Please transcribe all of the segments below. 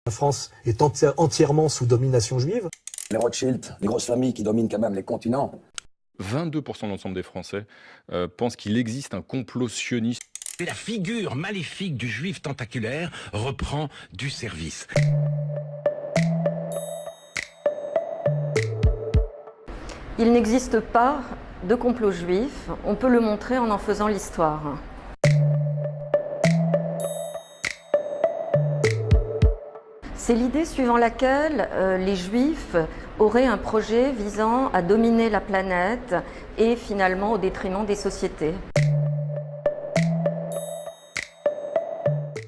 La France est entièrement sous domination juive. Les Rothschild, les grosses familles qui dominent quand même les continents. 22% de l'ensemble des Français pensent qu'il existe un complot sioniste. La figure maléfique du juif tentaculaire reprend du service. Il n'existe pas de complot juif, on peut le montrer en faisant l'histoire. C'est l'idée suivant laquelle les Juifs auraient un projet visant à dominer la planète et finalement au détriment des sociétés.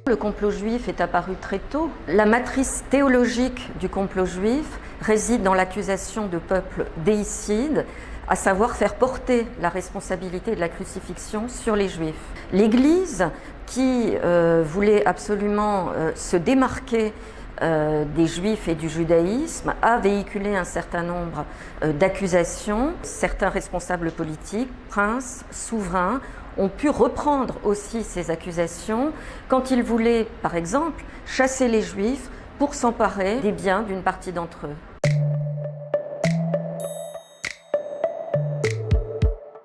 Le complot juif est apparu très tôt. La matrice théologique du complot juif réside dans l'accusation de peuple déicide, à savoir faire porter la responsabilité de la crucifixion sur les Juifs. L'Église, qui voulait absolument se démarquer des Juifs et du judaïsme, a véhiculé un certain nombre d'accusations. Certains responsables politiques, princes, souverains, ont pu reprendre aussi ces accusations quand ils voulaient, par exemple, chasser les Juifs pour s'emparer des biens d'une partie d'entre eux.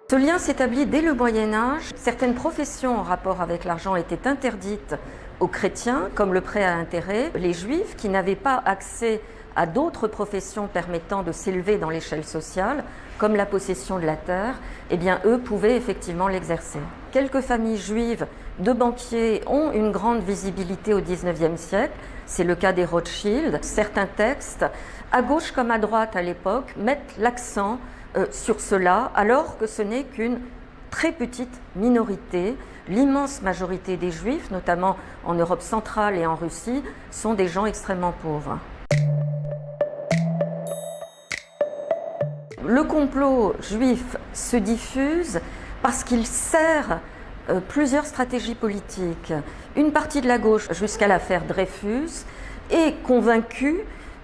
Ce lien s'établit dès le Moyen-Âge. Certaines professions en rapport avec l'argent étaient interdites aux chrétiens, comme le prêt à intérêt. Les Juifs, qui n'avaient pas accès à d'autres professions permettant de s'élever dans l'échelle sociale, comme la possession de la terre, eh bien, eux pouvaient effectivement l'exercer. Quelques familles juives de banquiers ont une grande visibilité au XIXe siècle. C'est le cas des Rothschild. Certains textes, à gauche comme à droite à l'époque, mettent l'accent sur cela, alors que ce n'est qu'une très petite minorité. L'immense majorité des Juifs, notamment en Europe centrale et en Russie, sont des gens extrêmement pauvres. Le complot juif se diffuse parce qu'il sert plusieurs stratégies politiques. Une partie de la gauche, jusqu'à l'affaire Dreyfus, est convaincue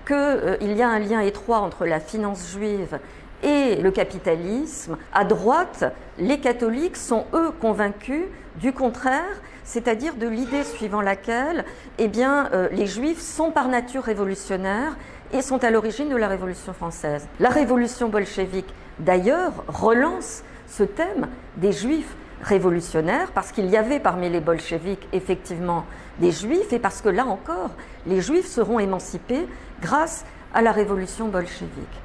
qu'il y a un lien étroit entre la finance juive et le capitalisme. À droite, les catholiques sont eux convaincus du contraire, c'est-à-dire de l'idée suivant laquelle les juifs sont par nature révolutionnaires et sont à l'origine de la Révolution française. La révolution bolchevique, d'ailleurs, relance ce thème des juifs révolutionnaires parce qu'il y avait parmi les bolcheviks effectivement des juifs et parce que là encore, les juifs seront émancipés grâce à la révolution bolchevique.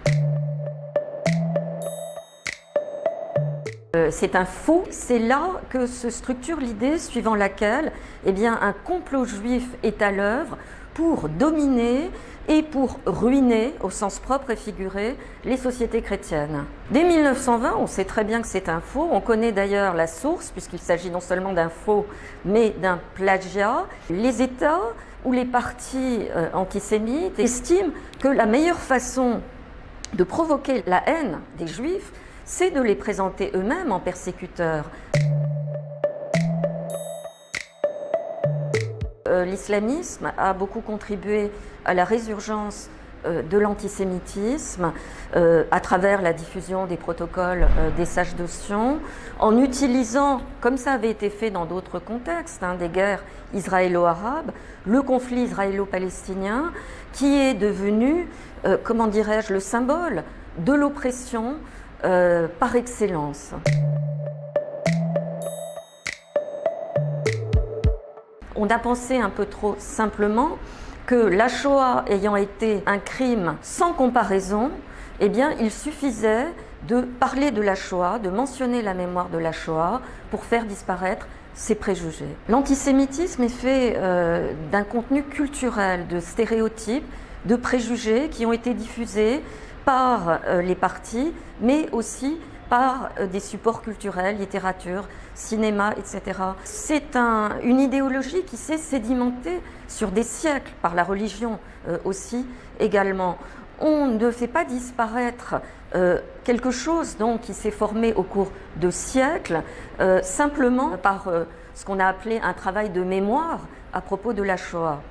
C'est un faux, c'est là que se structure l'idée suivant laquelle un complot juif est à l'œuvre pour dominer et pour ruiner, au sens propre et figuré, les sociétés chrétiennes. Dès 1920, on sait très bien que c'est un faux, on connaît d'ailleurs la source, puisqu'il s'agit non seulement d'un faux, mais d'un plagiat. Les États ou les partis antisémites estiment que la meilleure façon de provoquer la haine des Juifs, c'est de les présenter eux-mêmes en persécuteurs. L'islamisme a beaucoup contribué à la résurgence de l'antisémitisme à travers la diffusion des protocoles des sages de Sion, en utilisant, comme ça avait été fait dans d'autres contextes, des guerres israélo-arabes, le conflit israélo-palestinien qui est devenu, le symbole de l'oppression par excellence. On a pensé un peu trop simplement que la Shoah ayant été un crime sans comparaison, il suffisait de parler de la Shoah, de mentionner la mémoire de la Shoah pour faire disparaître ces préjugés. L'antisémitisme est fait d'un contenu culturel, de stéréotypes, de préjugés qui ont été diffusés par les partis, mais aussi par des supports culturels, littérature, cinéma, etc. C'est une idéologie qui s'est sédimentée sur des siècles, par la religion aussi également. On ne fait pas disparaître quelque chose donc, qui s'est formé au cours de siècles, simplement par ce qu'on a appelé un travail de mémoire à propos de la Shoah.